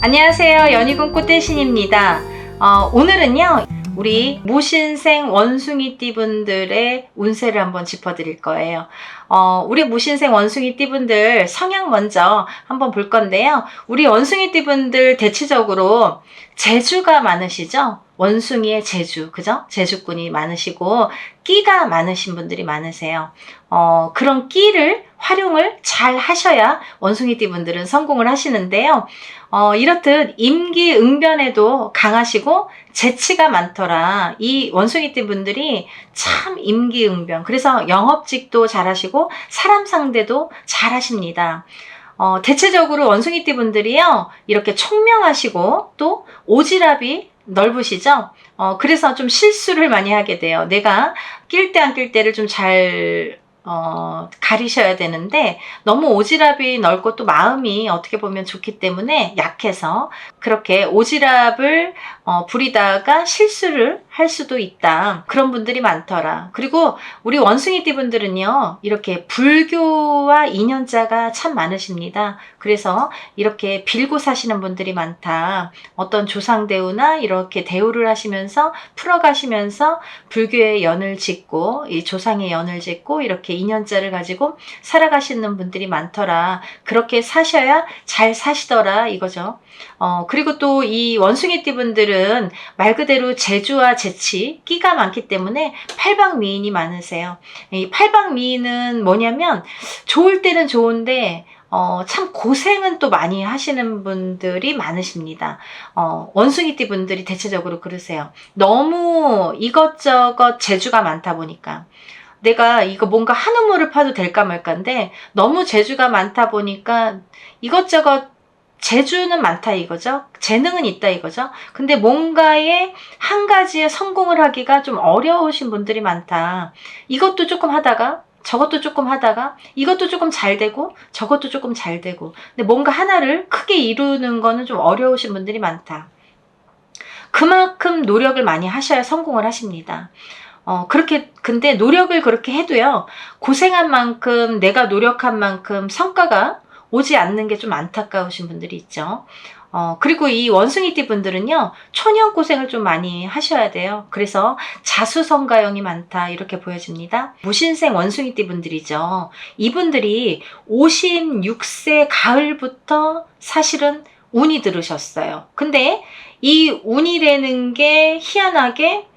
안녕하세요. 연희군 꽃대신입니다. 오늘은요, 우리 무신생 원숭이띠 분들의 운세를 한번 짚어드릴 거예요. 우리 무신생 원숭이띠 분들 성향 먼저 한번 볼 건데요. 우리 원숭이띠 분들 대체적으로 재주가 많으시죠? 원숭이의 재주, 그죠? 재주꾼이 많으시고 끼가 많으신 분들이 많으세요. 그런 끼를 활용을 잘 하셔야 원숭이띠 분들은 성공을 하시는데요. 이렇듯 임기응변에도 강하시고 재치가 많더라. 이 원숭이띠 분들이 참 임기응변. 그래서 영업직도 잘하시고 사람 상대도 잘하십니다. 대체적으로 원숭이띠 분들이요, 이렇게 총명하시고 또 오지랖이 넓으시죠? 그래서 좀 실수를 많이 하게 돼요. 내가 낄 때 안 낄 때를 좀 잘 가리셔야 되는데, 너무 오지랖이 넓고 또 마음이 어떻게 보면 좋기 때문에 약해서 그렇게 오지랖을 부리다가 실수를 할 수도 있다. 그런 분들이 많더라. 그리고 우리 원숭이띠 분들은요, 이렇게 불교와 인연자가 참 많으십니다. 그래서 이렇게 빌고 사시는 분들이 많다. 어떤 조상대우나 이렇게 대우를 하시면서 풀어가시면서 불교의 연을 짓고 이 조상의 연을 짓고 이렇게 인연자를 가지고 살아가시는 분들이 많더라. 그렇게 사셔야 잘 사시더라 이거죠. 그리고 또 이 원숭이띠 분들은 말 그대로 재주와 재치, 끼가 많기 때문에 팔방미인이 많으세요. 이 팔방미인은 뭐냐면 좋을 때는 좋은데 참 고생은 또 많이 하시는 분들이 많으십니다. 원숭이띠 분들이 대체적으로 그러세요. 너무 이것저것 재주가 많다 보니까. 내가 이거 뭔가 한 우물을 파도 될까 말까인데 너무 재주가 많다 보니까 이것저것 재주는 많다 이거죠. 재능은 있다 이거죠. 근데 뭔가에 한 가지에 성공을 하기가 좀 어려우신 분들이 많다. 이것도 조금 하다가 저것도 조금 하다가 이것도 조금 잘 되고 저것도 조금 잘 되고, 근데 뭔가 하나를 크게 이루는 거는 좀 어려우신 분들이 많다. 그만큼 노력을 많이 하셔야 성공을 하십니다. 근데 노력을 그렇게 해도요, 고생한 만큼, 내가 노력한 만큼 성과가 오지 않는 게 좀 안타까우신 분들이 있죠. 그리고 이 원숭이띠 분들은요, 초년 고생을 좀 많이 하셔야 돼요. 그래서 자수성가형이 많다, 이렇게 보여집니다. 무신생 원숭이띠 분들이죠. 이분들이 56세 가을부터 사실은 운이 들으셨어요. 근데 이 운이라는 게 희한하게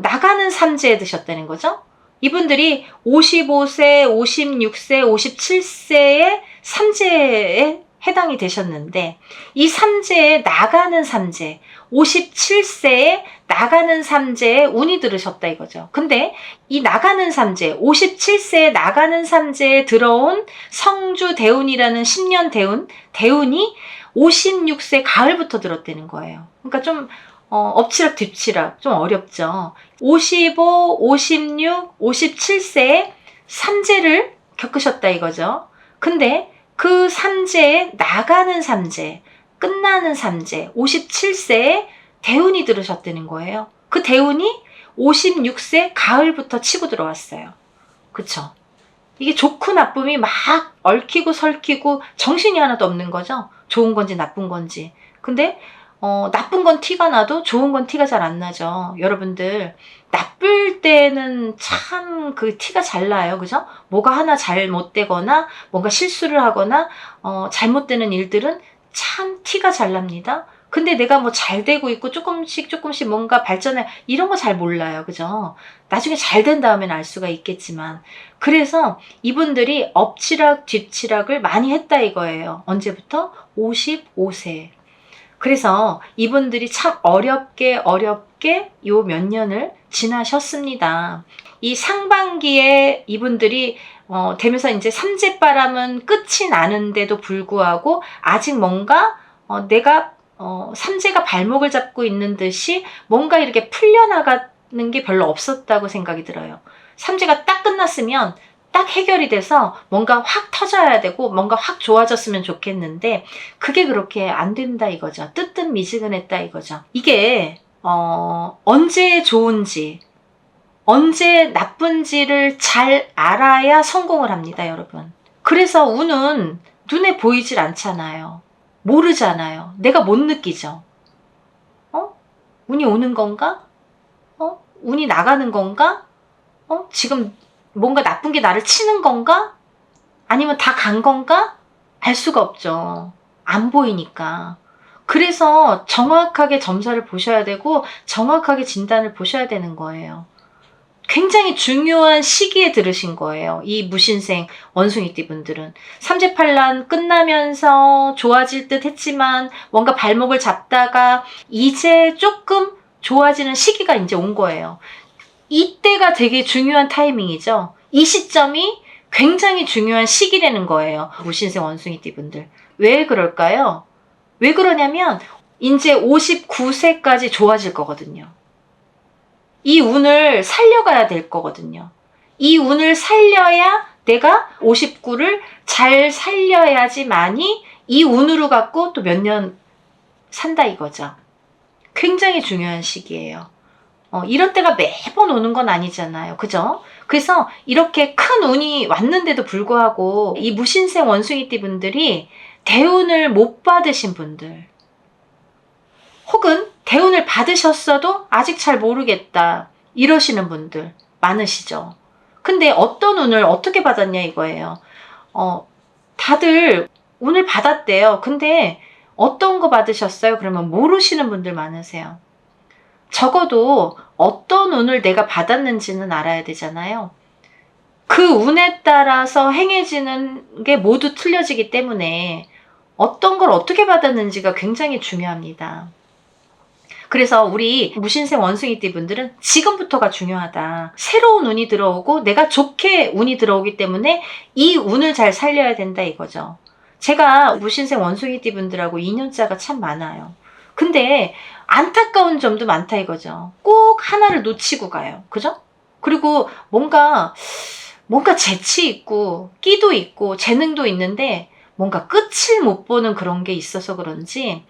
나가는 삼재에 드셨다는 거죠. 이분들이 55세, 56세, 57세의 삼재에 해당이 되셨는데, 이 삼재에 나가는 삼재, 57세에 나가는 삼재에 운이 들으셨다 이거죠. 근데 이 나가는 삼재, 57세에 나가는 삼재에 들어온 성주 대운이라는 10년 대운이 56세 가을부터 들었다는 거예요. 그러니까 좀 엎치락 뒤치락 좀 어렵죠. 55, 56, 57세에 삼재를 겪으셨다 이거죠. 근데 그 삼재에 나가는 삼재, 끝나는 삼재, 57세에 대운이 들으셨다는 거예요. 그 대운이 56세 가을부터 치고 들어왔어요. 그쵸? 이게 좋고 나쁨이 막 얽히고 설키고 정신이 하나도 없는 거죠. 좋은 건지 나쁜 건지. 근데 나쁜 건 티가 나도 좋은 건 티가 잘 안 나죠. 여러분들, 나쁠 때는 참 그 티가 잘 나요. 그죠? 뭐가 하나 잘못되거나 뭔가 실수를 하거나 잘못되는 일들은 참 티가 잘 납니다. 근데 내가 뭐 잘 되고 있고 조금씩 뭔가 발전해, 이런 거 잘 몰라요. 그죠? 나중에 잘 된 다음엔 알 수가 있겠지만. 그래서 이분들이 엎치락 뒤치락을 많이 했다 이거예요. 언제부터? 55세. 그래서 이분들이 참 어렵게 요 몇 년을 지나셨습니다. 이 상반기에 이분들이 되면서 이제 삼재바람은 끝이 나는데도 불구하고 아직 뭔가 내가 삼재가 발목을 잡고 있는 듯이 뭔가 이렇게 풀려나가는 게 별로 없었다고 생각이 들어요. 삼재가 딱 끝났으면 딱 해결이 돼서 뭔가 확 터져야 되고 뭔가 확 좋아졌으면 좋겠는데 그게 그렇게 안 된다 이거죠. 뜨뜻미지근했다 이거죠. 이게 언제 좋은지 언제 나쁜지를 잘 알아야 성공을 합니다, 여러분. 그래서 운은 눈에 보이질 않잖아요. 모르잖아요. 내가 못 느끼죠. 운이 오는 건가? 운이 나가는 건가? 지금 뭔가 나쁜 게 나를 치는 건가? 아니면 다 간 건가? 알 수가 없죠. 안 보이니까. 그래서 정확하게 점사를 보셔야 되고 정확하게 진단을 보셔야 되는 거예요. 굉장히 중요한 시기에 들으신 거예요. 이 무신생 원숭이띠 분들은. 삼재팔란 끝나면서 좋아질 듯 했지만 뭔가 발목을 잡다가 이제 조금 좋아지는 시기가 이제 온 거예요. 이때가 되게 중요한 타이밍이죠. 이 시점이 굉장히 중요한 시기라는 거예요. 무신생 원숭이띠 분들. 왜 그럴까요? 왜 그러냐면 이제 59세까지 좋아질 거거든요. 이 운을 살려가야 될 거거든요. 이 운을 살려야 내가 59를 잘 살려야지만이 이 운으로 갖고 또 몇 년 산다 이거죠. 굉장히 중요한 시기예요. 이런 때가 매번 오는 건 아니잖아요. 그죠? 그래서 이렇게 큰 운이 왔는데도 불구하고 이 무신생 원숭이띠 분들이 대운을 못 받으신 분들, 혹은 대운을 받으셨어도 아직 잘 모르겠다 이러시는 분들 많으시죠. 근데 어떤 운을 어떻게 받았냐 이거예요. 다들 운을 받았대요. 근데 어떤 거 받으셨어요? 그러면 모르시는 분들 많으세요. 적어도 어떤 운을 내가 받았는지는 알아야 되잖아요. 그 운에 따라서 행해지는 게 모두 틀려지기 때문에 어떤 걸 어떻게 받았는지가 굉장히 중요합니다. 그래서 우리 무신생 원숭이띠 분들은 지금부터가 중요하다. 새로운 운이 들어오고 내가 좋게 운이 들어오기 때문에 이 운을 잘 살려야 된다 이거죠. 제가 무신생 원숭이띠 분들하고 인연자가 참 많아요. 근데 안타까운 점도 많다 이거죠. 꼭 하나를 놓치고 가요. 그죠? 그리고 뭔가 재치 있고 끼도 있고 재능도 있는데 뭔가 끝을 못 보는 그런 게 있어서 그런지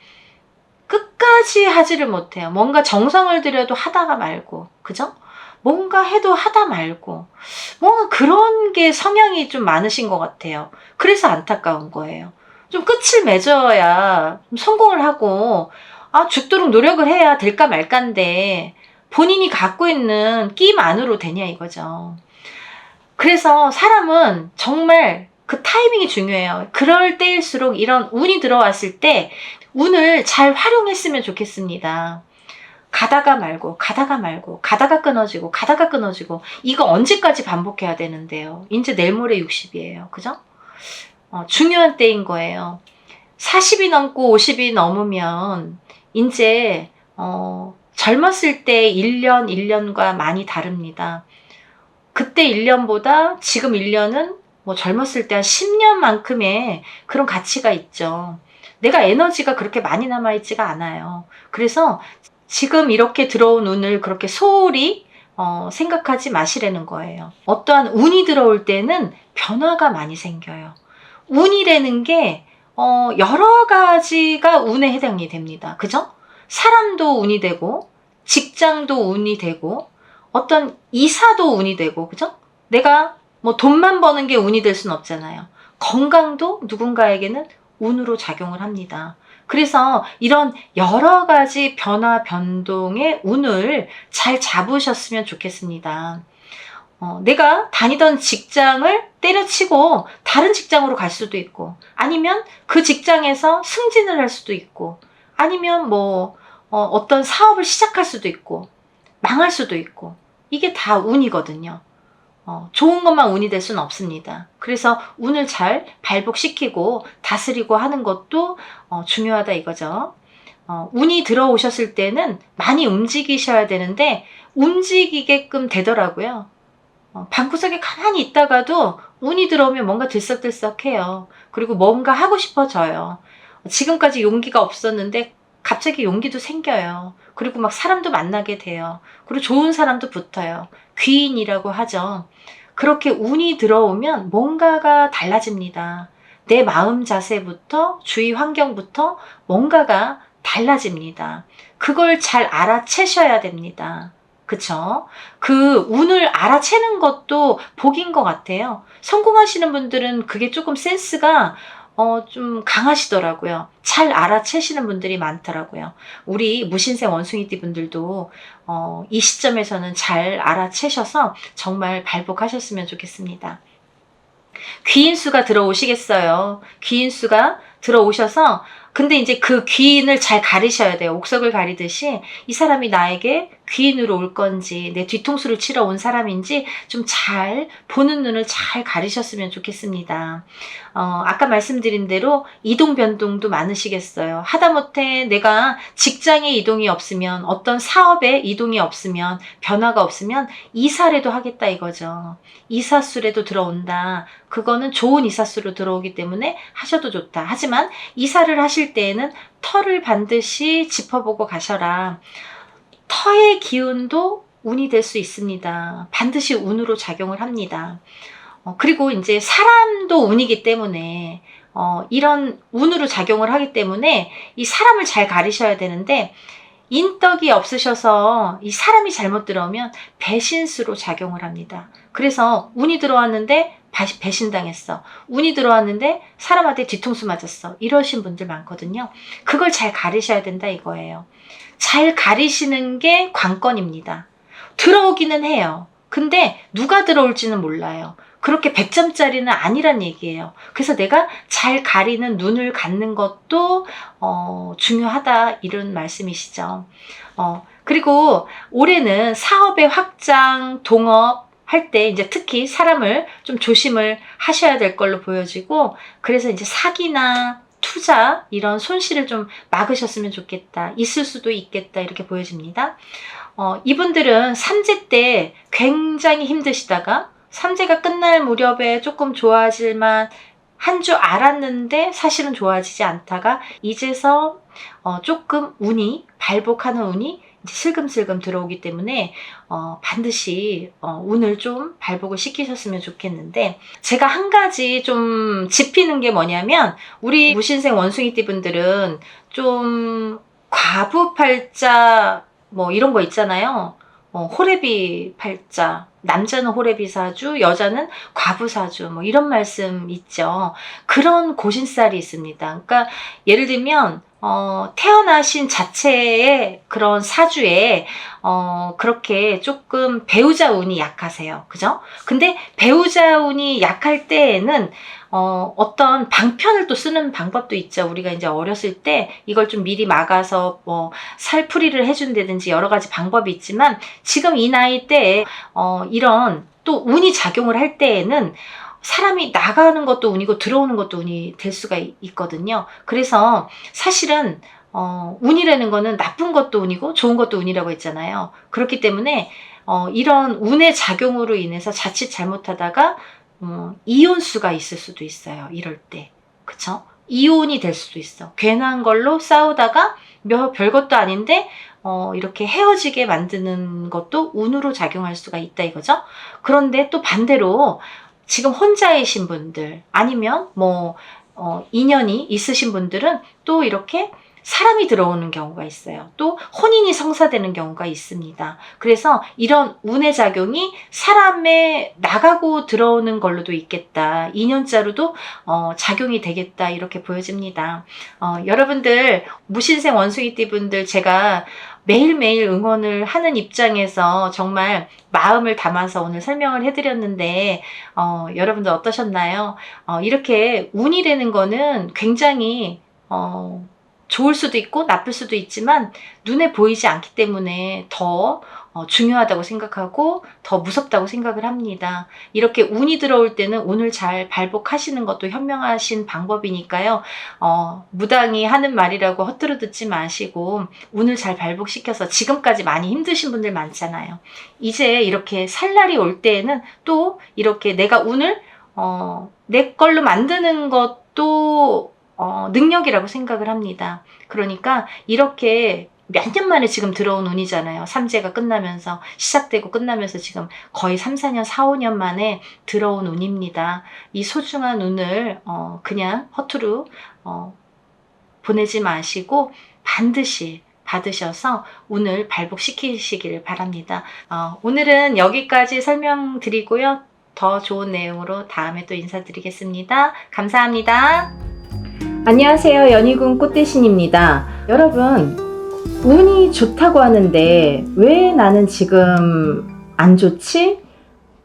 끝까지 하지를 못해요. 뭔가 정성을 들여도 하다가 말고, 그죠? 뭔가 해도 하다 말고, 뭔가 그런 게 성향이 좀 많으신 것 같아요. 그래서 안타까운 거예요. 좀 끝을 맺어야 성공을 하고, 죽도록 노력을 해야 될까 말까인데, 본인이 갖고 있는 끼만으로 되냐 이거죠. 그래서 사람은 정말 그 타이밍이 중요해요. 그럴 때일수록 이런 운이 들어왔을 때 운을 잘 활용했으면 좋겠습니다. 가다가 말고 가다가 끊어지고 이거 언제까지 반복해야 되는데요. 이제 내일 모레 60이에요. 그죠? 중요한 때인 거예요. 40이 넘고 50이 넘으면 이제 젊었을 때 1년과 많이 다릅니다. 그때 1년보다 지금 1년은 뭐 젊었을 때 한 10년만큼의 그런 가치가 있죠. 내가 에너지가 그렇게 많이 남아있지가 않아요. 그래서 지금 이렇게 들어온 운을 그렇게 소홀히 생각하지 마시라는 거예요. 어떠한 운이 들어올 때는 변화가 많이 생겨요. 운이라는 게 여러 가지가 운에 해당이 됩니다. 그죠? 사람도 운이 되고 직장도 운이 되고 어떤 이사도 운이 되고 그죠? 내가 뭐 돈만 버는 게 운이 될 수는 없잖아요. 건강도 누군가에게는 운으로 작용을 합니다. 그래서 이런 여러 가지 변화 변동의 운을 잘 잡으셨으면 좋겠습니다. 내가 다니던 직장을 때려치고 다른 직장으로 갈 수도 있고, 아니면 그 직장에서 승진을 할 수도 있고, 아니면 뭐 어떤 사업을 시작할 수도 있고 망할 수도 있고, 이게 다 운이거든요. 좋은 것만 운이 될 수는 없습니다. 그래서 운을 잘 발복시키고 다스리고 하는 것도 중요하다 이거죠. 운이 들어오셨을 때는 많이 움직이셔야 되는데 움직이게끔 되더라고요. 방구석에 가만히 있다가도 운이 들어오면 뭔가 들썩들썩해요. 그리고 뭔가 하고 싶어져요. 지금까지 용기가 없었는데 갑자기 용기도 생겨요. 그리고 막 사람도 만나게 돼요. 그리고 좋은 사람도 붙어요. 귀인이라고 하죠. 그렇게 운이 들어오면 뭔가가 달라집니다. 내 마음 자세부터 주위 환경부터 뭔가가 달라집니다. 그걸 잘 알아채셔야 됩니다. 그쵸? 그 운을 알아채는 것도 복인 것 같아요. 성공하시는 분들은 그게 조금 센스가 좀 강하시더라고요. 잘 알아채시는 분들이 많더라고요. 우리 무신생 원숭이띠 분들도 이 시점에서는 잘 알아채셔서 정말 발복하셨으면 좋겠습니다. 귀인수가 들어오시겠어요. 귀인수가 들어오셔서 근데 이제 그 귀인을 잘 가리셔야 돼요. 옥석을 가리듯이 이 사람이 나에게 귀인으로 올 건지 내 뒤통수를 치러 온 사람인지 좀 잘 보는 눈을 잘 가리셨으면 좋겠습니다. 아까 말씀드린 대로 이동 변동도 많으시겠어요. 하다못해 내가 직장의 이동이 없으면 어떤 사업의 이동이 없으면 변화가 없으면 이사라도 하겠다 이거죠. 이사수라도 들어온다. 그거는 좋은 이사수로 들어오기 때문에 하셔도 좋다. 하지만 이사를 하실 때에는 터를 반드시 짚어보고 가셔라. 터의 기운도 운이 될 수 있습니다. 반드시 운으로 작용을 합니다. 그리고 이제 사람도 운이기 때문에 이런 운으로 작용을 하기 때문에 이 사람을 잘 가리셔야 되는데 인덕이 없으셔서 이 사람이 잘못 들어오면 배신수로 작용을 합니다. 그래서 운이 들어왔는데 배신당했어. 운이 들어왔는데 사람한테 뒤통수 맞았어. 이러신 분들 많거든요. 그걸 잘 가리셔야 된다 이거예요. 잘 가리시는 게 관건입니다. 들어오기는 해요. 근데 누가 들어올지는 몰라요. 그렇게 100점짜리는 아니란 얘기예요. 그래서 내가 잘 가리는 눈을 갖는 것도 중요하다 이런 말씀이시죠. 그리고 올해는 사업의 확장, 동업 할 때 이제 특히 사람을 좀 조심을 하셔야 될 걸로 보여지고 그래서 이제 사기나 투자 이런 손실을 좀 막으셨으면 좋겠다. 있을 수도 있겠다 이렇게 보여집니다. 이분들은 삼재 때 굉장히 힘드시다가 삼재가 끝날 무렵에 조금 좋아질만 한 줄 알았는데 사실은 좋아지지 않다가 이제서 조금 운이 발복하는 운이 이제 슬금슬금 들어오기 때문에 반드시 운을 좀 발복을 시키셨으면 좋겠는데 제가 한 가지 좀 짚히는 게 뭐냐면 우리 무신생 원숭이띠 분들은 좀 과부팔자 뭐 이런 거 있잖아요. 호래비 팔자, 남자는 호래비 사주, 여자는 과부 사주, 뭐 이런 말씀 있죠. 그런 고신살이 있습니다. 그러니까 예를 들면 태어나신 자체의 그런 사주에 그렇게 조금 배우자 운이 약하세요. 그죠? 근데 배우자 운이 약할 때에는 어떤 방편을 또 쓰는 방법도 있죠. 우리가 이제 어렸을 때 이걸 좀 미리 막아서 살풀이를 해준다든지 여러 가지 방법이 있지만 지금 이 나이 때에 이런 또 운이 작용을 할 때에는 사람이 나가는 것도 운이고 들어오는 것도 운이 될 수가 있거든요. 그래서 사실은 운이라는 거는 나쁜 것도 운이고 좋은 것도 운이라고 했잖아요. 그렇기 때문에 이런 운의 작용으로 인해서 자칫 잘못하다가 이혼수가 있을 수도 있어요. 이럴 때. 그쵸? 이혼이 될 수도 있어. 괜한 걸로 싸우다가 별것도 아닌데 이렇게 헤어지게 만드는 것도 운으로 작용할 수가 있다 이거죠. 그런데 또 반대로 지금 혼자이신 분들 아니면 인연이 있으신 분들은 또 이렇게 사람이 들어오는 경우가 있어요. 또 혼인이 성사되는 경우가 있습니다. 그래서 이런 운의 작용이 사람에 나가고 들어오는 걸로도 있겠다. 인연자로도 작용이 되겠다. 이렇게 보여집니다. 여러분들 무신생 원숭이띠 분들 제가 매일매일 응원을 하는 입장에서 정말 마음을 담아서 오늘 설명을 해드렸는데 여러분들 어떠셨나요? 이렇게 운이라는 거는 굉장히 좋을 수도 있고 나쁠 수도 있지만 눈에 보이지 않기 때문에 더 중요하다고 생각하고 더 무섭다고 생각을 합니다. 이렇게 운이 들어올 때는 운을 잘 발복하시는 것도 현명하신 방법이니까요. 무당이 하는 말이라고 헛들어 듣지 마시고 운을 잘 발복시켜서 지금까지 많이 힘드신 분들 많잖아요. 이제 이렇게 살 날이 올 때에는 또 이렇게 내가 운을 내 걸로 만드는 것도 능력이라고 생각을 합니다. 그러니까 이렇게 몇 년 만에 지금 들어온 운이잖아요. 삼재가 끝나면서 시작되고 끝나면서 지금 거의 3, 4년, 4, 5년 만에 들어온 운입니다. 이 소중한 운을 그냥 허투루 보내지 마시고 반드시 받으셔서 운을 발복시키시기를 바랍니다. 오늘은 여기까지 설명드리고요. 더 좋은 내용으로 다음에 또 인사드리겠습니다. 감사합니다. 안녕하세요. 연희군 꽃대신입니다. 여러분, 운이 좋다고 하는데 왜 나는 지금 안 좋지?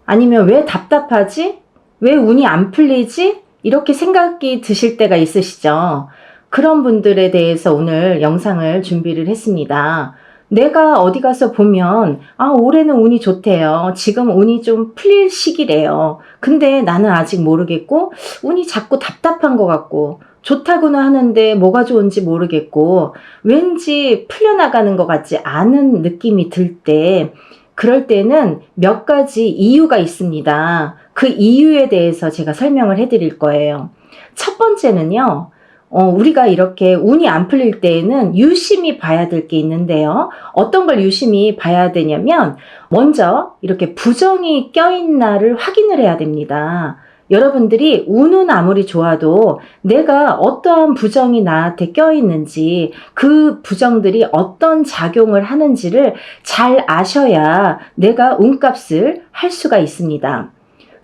아니면 왜 답답하지? 왜 운이 안 풀리지? 이렇게 생각이 드실 때가 있으시죠? 그런 분들에 대해서 오늘 영상을 준비를 했습니다. 내가 어디 가서 보면 올해는 운이 좋대요. 지금 운이 좀 풀릴 시기래요. 근데 나는 아직 모르겠고 운이 자꾸 답답한 것 같고 좋다고는 하는데 뭐가 좋은지 모르겠고 왠지 풀려나가는 것 같지 않은 느낌이 들 때, 그럴 때는 몇 가지 이유가 있습니다. 그 이유에 대해서 제가 설명을 해드릴 거예요. 첫 번째는요, 우리가 이렇게 운이 안 풀릴 때에는 유심히 봐야 될 게 있는데요. 어떤 걸 유심히 봐야 되냐면, 먼저 이렇게 부정이 껴있나를 확인을 해야 됩니다. 여러분들이 운은 아무리 좋아도 내가 어떠한 부정이 나한테 껴있는지, 그 부정들이 어떤 작용을 하는지를 잘 아셔야 내가 운값을 할 수가 있습니다.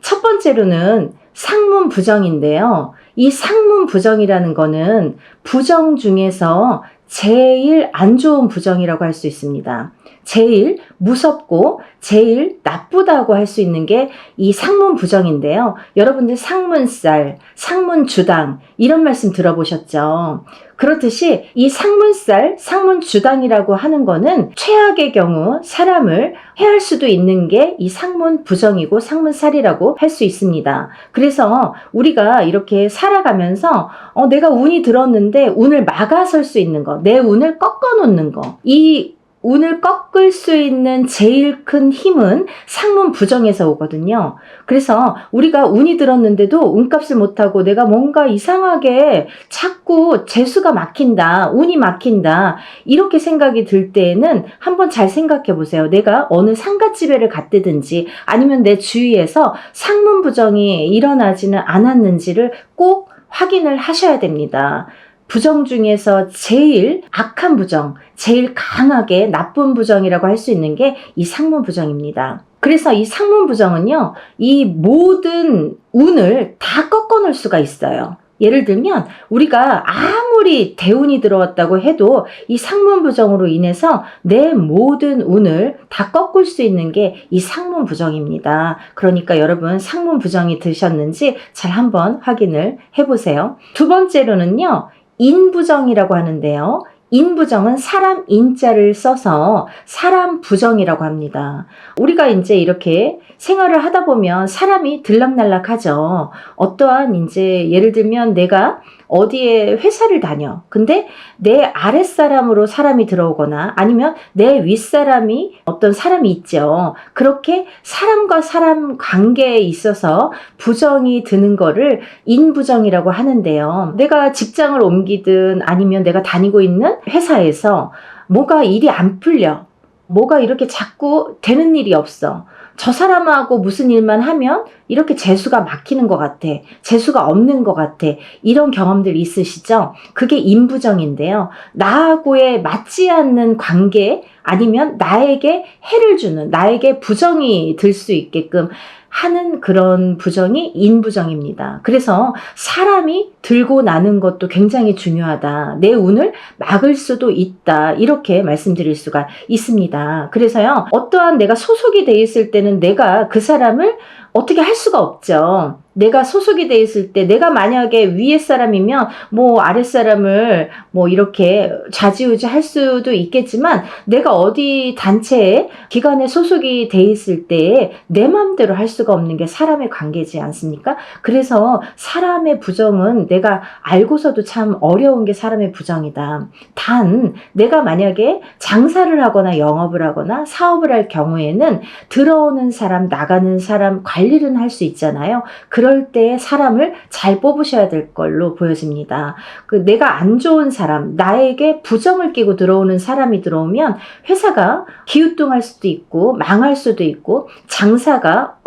첫 번째로는 상문 부정인데요. 이 상문 부정이라는 거는 부정 중에서 제일 안 좋은 부정이라고 할 수 있습니다. 제일 무섭고 제일 나쁘다고 할 수 있는 게 이 상문 부정인데요. 여러분들 상문살, 상문주당 이런 말씀 들어보셨죠? 그렇듯이 이 상문살, 상문주당이라고 하는 거는 최악의 경우 사람을 해할 수도 있는 게 이 상문부정이고 상문살이라고 할 수 있습니다. 그래서 우리가 이렇게 살아가면서 내가 운이 들었는데 운을 막아설 수 있는 거, 내 운을 꺾어 놓는 거, 이 운을 꺾을 수 있는 제일 큰 힘은 상문 부정에서 오거든요. 그래서 우리가 운이 들었는데도 운값을 못하고 내가 뭔가 이상하게 자꾸 재수가 막힌다, 운이 막힌다, 이렇게 생각이 들 때에는 한번 잘 생각해 보세요. 내가 어느 상가집에를 갔다든지 아니면 내 주위에서 상문 부정이 일어나지는 않았는지를 꼭 확인을 하셔야 됩니다. 부정 중에서 제일 악한 부정, 제일 강하게 나쁜 부정이라고 할 수 있는 게 이 상문 부정입니다. 그래서 이 상문 부정은요, 이 모든 운을 다 꺾어 놓을 수가 있어요. 예를 들면 우리가 아무리 대운이 들어왔다고 해도 이 상문 부정으로 인해서 내 모든 운을 다 꺾을 수 있는 게 이 상문 부정입니다. 그러니까 여러분 상문 부정이 드셨는지 잘 한번 확인을 해보세요. 두 번째로는요, 인부정이라고 하는데요. 인부정은 사람 인자를 써서 사람 부정이라고 합니다. 우리가 이제 이렇게 생활을 하다 보면 사람이 들락날락하죠. 어떠한 이제 예를 들면 내가 어디에 회사를 다녀. 근데 내 아랫사람으로 사람이 들어오거나 아니면 내 윗사람이 어떤 사람이 있죠. 그렇게 사람과 사람 관계에 있어서 부정이 드는 거를 인부정이라고 하는데요. 내가 직장을 옮기든 아니면 내가 다니고 있는 회사에서 뭐가 일이 안 풀려. 뭐가 이렇게 자꾸 되는 일이 없어. 저 사람하고 무슨 일만 하면 이렇게 재수가 막히는 것 같아. 재수가 없는 것 같아. 이런 경험들 있으시죠? 그게 인부정인데요. 나하고의 맞지 않는 관계 아니면 나에게 해를 주는, 나에게 부정이 들 수 있게끔 하는 그런 부정이 인부정입니다. 그래서 사람이 들고 나는 것도 굉장히 중요하다. 내 운을 막을 수도 있다. 이렇게 말씀드릴 수가 있습니다. 그래서요, 어떠한 내가 소속이 돼 있을 때는 내가 그 사람을 어떻게 할 수가 없죠. 내가 소속이 돼 있을 때 내가 만약에 위에 사람이면 뭐 아랫 사람을 뭐 이렇게 좌지우지 할 수도 있겠지만 내가 어디 단체에 기관에 소속이 돼 있을 때 내 마음대로 할 수가 없는 게 사람의 관계지 않습니까? 그래서 사람의 부정은 내가 알고서도 참 어려운 게 사람의 부정이다. 단 내가 만약에 장사를 하거나 영업을 하거나 사업을 할 경우에는 들어오는 사람 나가는 사람 관리는 할 수 있잖아요. 그럴 때 사람을 잘 뽑으셔야 될 걸로 보여집니다. 내가 안 좋은 사람, 나에게 부정을 끼고 들어오는 사람이 들어오면 회사가 기우뚱할 수도 있고 망할 수도 있고 장사가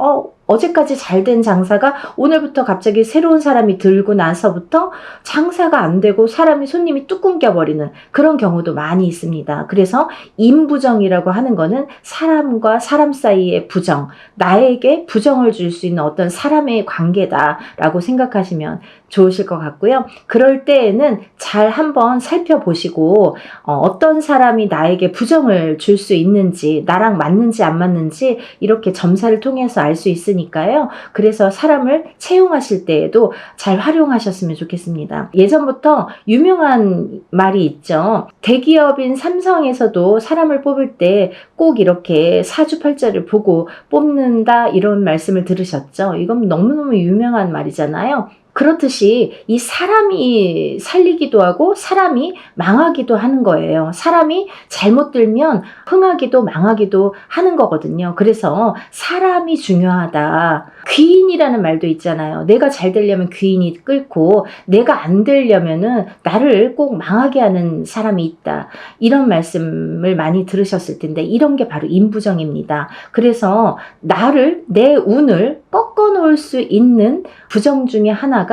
어제까지 잘 된 장사가 오늘부터 갑자기 새로운 사람이 들고 나서부터 장사가 안 되고 사람이 손님이 뚝 끊겨버리는 그런 경우도 많이 있습니다. 그래서 인부정이라고 하는 거는 사람과 사람 사이의 부정, 나에게 부정을 줄 수 있는 어떤 사람의 관계다라고 생각하시면 좋으실 것 같고요. 그럴 때에는 잘 한번 살펴보시고 어떤 사람이 나에게 부정을 줄 수 있는지, 나랑 맞는지 안 맞는지 이렇게 점사를 통해서 알 수 있으니까요. 그래서 사람을 채용하실 때에도 잘 활용하셨으면 좋겠습니다. 예전부터 유명한 말이 있죠. 대기업인 삼성에서도 사람을 뽑을 때 꼭 이렇게 사주팔자를 보고 뽑는다, 이런 말씀을 들으셨죠? 이건 너무너무 유명한 말이잖아요. 그렇듯이 이 사람이 살리기도 하고 사람이 망하기도 하는 거예요. 사람이 잘못 들면 흥하기도 망하기도 하는 거거든요. 그래서 사람이 중요하다. 귀인이라는 말도 있잖아요. 내가 잘 되려면 귀인이 끓고 내가 안 되려면은 나를 꼭 망하게 하는 사람이 있다. 이런 말씀을 많이 들으셨을 텐데 이런 게 바로 인부정입니다. 그래서 내 운을 꺾어 놓을 수 있는 부정 중에 하나가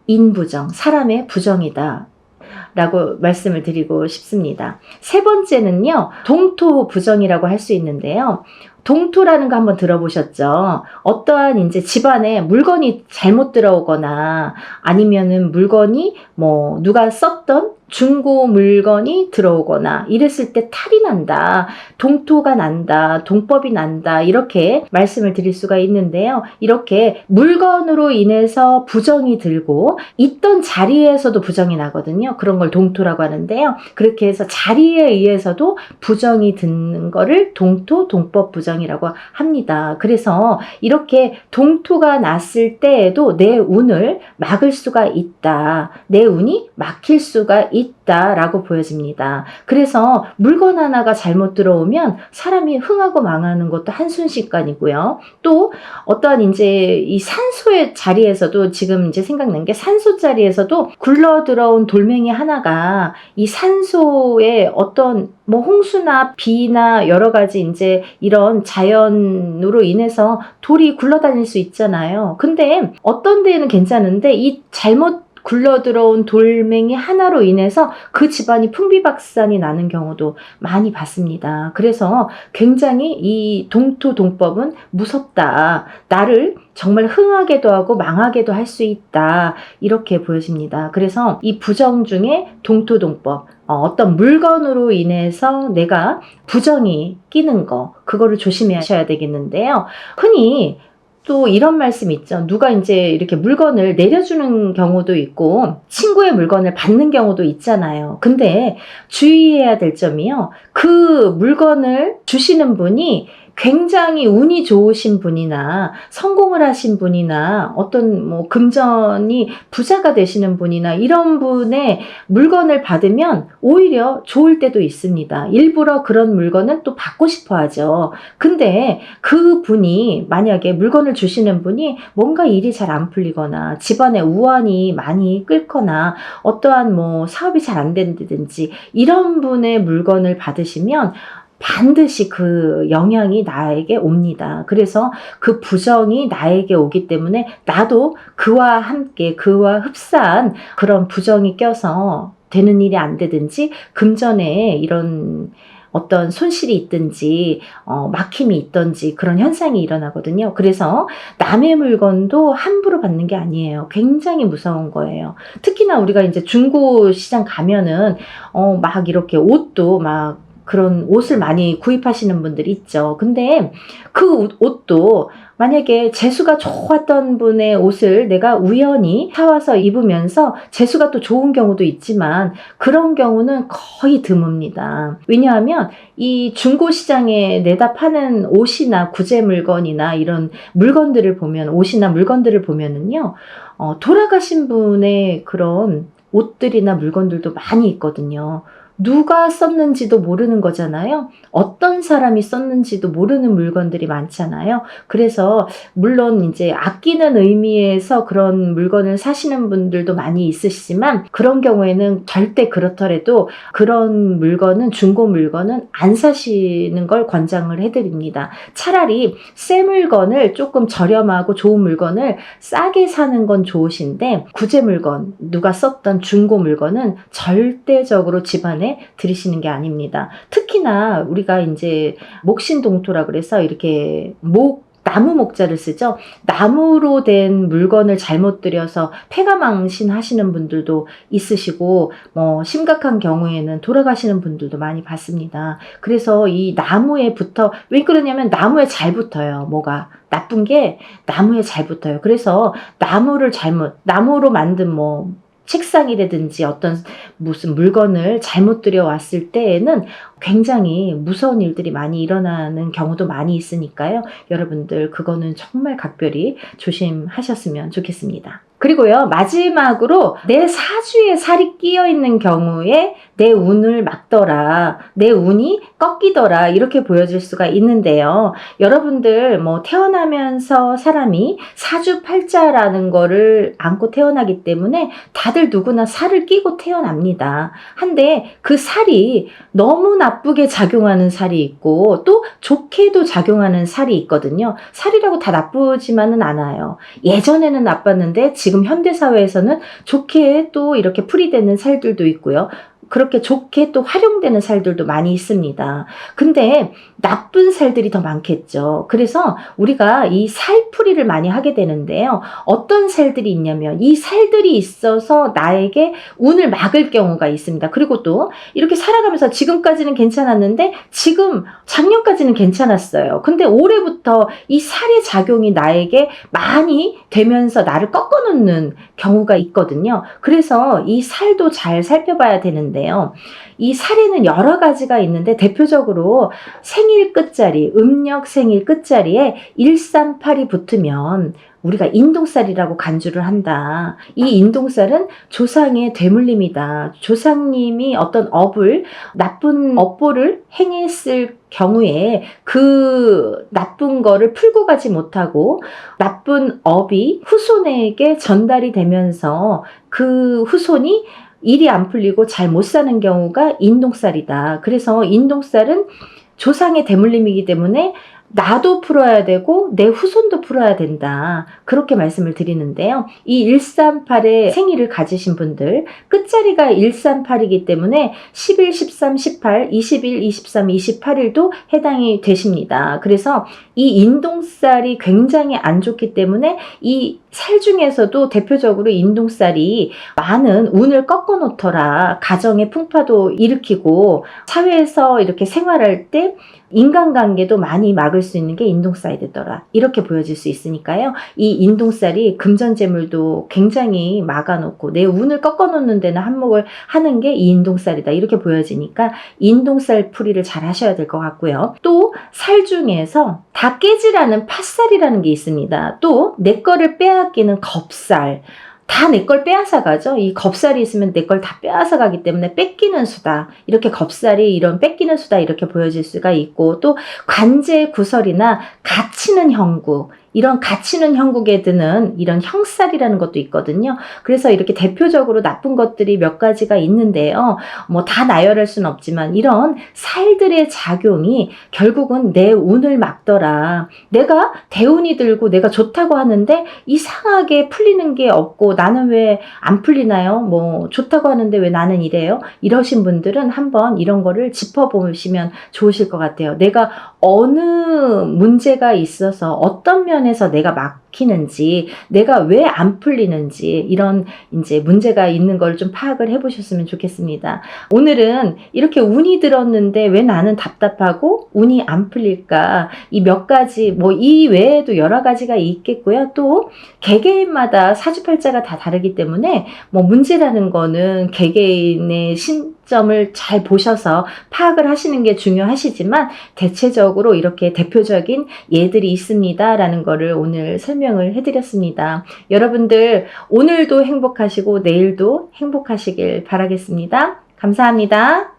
인부정, 사람의 부정이다 라고 말씀을 드리고 싶습니다. 세 번째는요, 동토부정이라고 할 수 있는데요. 동토라는 거 한번 들어보셨죠? 어떠한 이제 집안에 물건이 잘못 들어오거나 아니면은 물건이 뭐 누가 썼던 중고 물건이 들어오거나 이랬을 때 탈이 난다, 동토가 난다, 동법이 난다, 이렇게 말씀을 드릴 수가 있는데요. 이렇게 물건으로 인해서 부정이 들고 있던 자리에서도 부정이 나거든요. 그런 걸 동토라고 하는데요. 그렇게 해서 자리에 의해서도 부정이 드는 거를 동토, 동법 부정이라고 합니다. 그래서 이렇게 동토가 났을 때에도 내 운을 막을 수가 있다. 내 운이 막힐 수가 있다라고 보여집니다. 그래서 물건 하나가 잘못 들어오면 사람이 흥하고 망하는 것도 한순식간이고요. 또 어떠한 이제 이 산소의 자리에서도 지금 이제 생각난 게 산소 자리에서도 굴러 들어온 돌멩이 하나가 이 산소의 어떤 뭐 홍수나 비나 여러 가지 이제 이런 자연으로 인해서 돌이 굴러다닐 수 있잖아요. 근데 어떤 데에는 괜찮은데 이 잘못 굴러 들어온 돌멩이 하나로 인해서 그 집안이 풍비박산이 나는 경우도 많이 봤습니다. 그래서 굉장히 이 동토동법은 무섭다. 나를 정말 흥하게도 하고 망하게도 할 수 있다. 이렇게 보여집니다. 그래서 이 부정 중에 동토동법, 어떤 물건으로 인해서 내가 부정이 끼는 거, 그거를 조심하셔야 되겠는데요. 흔히 또 이런 말씀 있죠. 누가 이제 이렇게 물건을 내려주는 경우도 있고 친구의 물건을 받는 경우도 있잖아요. 근데 주의해야 될 점이요. 그 물건을 주시는 분이 굉장히 운이 좋으신 분이나 성공을 하신 분이나 어떤 뭐 금전이 부자가 되시는 분이나 이런 분의 물건을 받으면 오히려 좋을 때도 있습니다. 일부러 그런 물건을 또 받고 싶어 하죠. 근데 그 분이 만약에 물건을 주시는 분이 뭔가 일이 잘 안 풀리거나 집안에 우환이 많이 끓거나 어떠한 뭐 사업이 잘 안 된다든지 이런 분의 물건을 받으시면 반드시 그 영향이 나에게 옵니다. 그래서 그 부정이 나에게 오기 때문에 나도 그와 함께 그와 흡사한 그런 부정이 껴서 되는 일이 안 되든지 금전에 이런 어떤 손실이 있든지 막힘이 있든지 그런 현상이 일어나거든요. 그래서 남의 물건도 함부로 받는 게 아니에요. 굉장히 무서운 거예요. 특히나 우리가 이제 중고 시장 가면은 막 이렇게 옷도 막 그런 옷을 많이 구입하시는 분들이 있죠. 근데 그 옷도 만약에 재수가 좋았던 분의 옷을 내가 우연히 사와서 입으면서 재수가 또 좋은 경우도 있지만 그런 경우는 거의 드뭅니다. 왜냐하면 이 중고시장에 내다 파는 옷이나 구제 물건이나 이런 물건들을 보면, 옷이나 물건들을 보면은요, 돌아가신 분의 그런 옷들이나 물건들도 많이 있거든요. 누가 썼는지도 모르는 거잖아요. 어떤 사람이 썼는지도 모르는 물건들이 많잖아요. 그래서 물론 이제 아끼는 의미에서 그런 물건을 사시는 분들도 많이 있으시지만 그런 경우에는 절대 그렇더라도 그런 물건은, 중고 물건은 안 사시는 걸 권장을 해드립니다. 차라리 새 물건을 조금 저렴하고 좋은 물건을 싸게 사는 건 좋으신데 구제 물건, 누가 썼던 중고 물건은 절대적으로 집안에 들이시는 게 아닙니다. 특히나 우리가 이제 목신동토라 그래서 이렇게 나무 목자를 쓰죠. 나무로 된 물건을 잘못 들여서 폐가망신 하시는 분들도 있으시고 심각한 경우에는 돌아가시는 분들도 많이 봤습니다. 그래서 이 나무에 왜 그러냐면 나무에 잘 붙어요. 뭐가 나쁜 게 나무에 잘 붙어요. 그래서 나무로 만든 책상이라든지 어떤 무슨 물건을 잘못 들여왔을 때에는 굉장히 무서운 일들이 많이 일어나는 경우도 많이 있으니까요. 여러분들 그거는 정말 각별히 조심하셨으면 좋겠습니다. 그리고요, 마지막으로 내 사주에 살이 끼어 있는 경우에 내 운을 막더라, 내 운이 꺾이더라, 이렇게 보여질 수가 있는데요. 여러분들 태어나면서 사람이 사주팔자라는 거를 안고 태어나기 때문에 다들 누구나 살을 끼고 태어납니다. 한데 그 살이 너무 나쁘게 작용하는 살이 있고 또 좋게도 작용하는 살이 있거든요. 살이라고 다 나쁘지만은 않아요. 예전에는 나빴는데 지금 현대사회에서는 좋게 또 이렇게 풀이되는 살들도 있고요. 그렇게 좋게 또 활용되는 살들도 많이 있습니다. 근데 나쁜 살들이 더 많겠죠. 그래서 우리가 이 살풀이를 많이 하게 되는데요. 어떤 살들이 있냐면 이 살들이 있어서 나에게 운을 막을 경우가 있습니다. 그리고 또 이렇게 살아가면서 지금까지는 괜찮았는데 작년까지는 괜찮았어요. 근데 올해부터 이 살의 작용이 나에게 많이 되면서 나를 꺾어놓는 경우가 있거든요. 그래서 이 살도 잘 살펴봐야 되는데 이 살에는 여러 가지가 있는데 대표적으로 생일 끝자리, 음력 생일 끝자리에 138이 붙으면 우리가 인동살이라고 간주를 한다. 이 인동살은 조상의 되물림이다. 조상님이 어떤 나쁜 업보를 행했을 경우에 그 나쁜 거를 풀고 가지 못하고 나쁜 업이 후손에게 전달이 되면서 그 후손이 일이 안 풀리고 잘 못 사는 경우가 인동살이다. 그래서 인동살은 조상의 대물림이기 때문에 나도 풀어야 되고 내 후손도 풀어야 된다. 그렇게 말씀을 드리는데요. 이 138의 생일을 가지신 분들 끝자리가 138이기 때문에 11, 13, 18, 21, 23, 28일도 해당이 되십니다. 그래서 이 인동살이 굉장히 안 좋기 때문에 이 살 중에서도 대표적으로 인동살이 많은 운을 꺾어 놓더라. 가정의 풍파도 일으키고 사회에서 이렇게 생활할 때 인간관계도 많이 막을 수 있는 게 인동살이 되더라. 이렇게 보여질 수 있으니까요. 이 인동살이 금전재물도 굉장히 막아놓고 내 운을 꺾어놓는 데는 한몫을 하는 게 이 인동살이다. 이렇게 보여지니까 인동살 풀이를 잘 하셔야 될 것 같고요. 또 살 중에서 다 깨지라는 팥살이라는 게 있습니다. 또 내 거를 빼앗기는 겁살. 다 내 걸 빼앗아 가죠. 이 겁살이 있으면 내 걸 다 빼앗아 가기 때문에 뺏기는 수다. 이렇게 겁살이 이런 뺏기는 수다 이렇게 보여질 수가 있고 또 관제 구설이나 갇히는 형국. 이런 갇히는 형국에 드는 이런 형살이라는 것도 있거든요. 그래서 이렇게 대표적으로 나쁜 것들이 몇 가지가 있는데요. 다 나열할 수는 없지만 이런 살들의 작용이 결국은 내 운을 막더라. 내가 대운이 들고 내가 좋다고 하는데 이상하게 풀리는 게 없고 나는 왜 안 풀리나요? 좋다고 하는데 왜 나는 이래요? 이러신 분들은 한번 이런 거를 짚어보시면 좋으실 것 같아요. 내가 어느 문제가 있어서 어떤 면에서 내가 막히는지, 내가 왜 안 풀리는지 이런 이제 문제가 있는 걸 좀 파악을 해보셨으면 좋겠습니다. 오늘은 이렇게 운이 들었는데 왜 나는 답답하고 운이 안 풀릴까? 이 몇 가지 이 외에도 여러 가지가 있겠고요. 또 개개인마다 사주팔자가 다 다르기 때문에 문제라는 거는 개개인의 점을 잘 보셔서 파악을 하시는 게 중요하시지만 대체적으로 이렇게 대표적인 예들이 있습니다 라는 거를 오늘 설명을 해드렸습니다. 여러분들 오늘도 행복하시고 내일도 행복하시길 바라겠습니다. 감사합니다.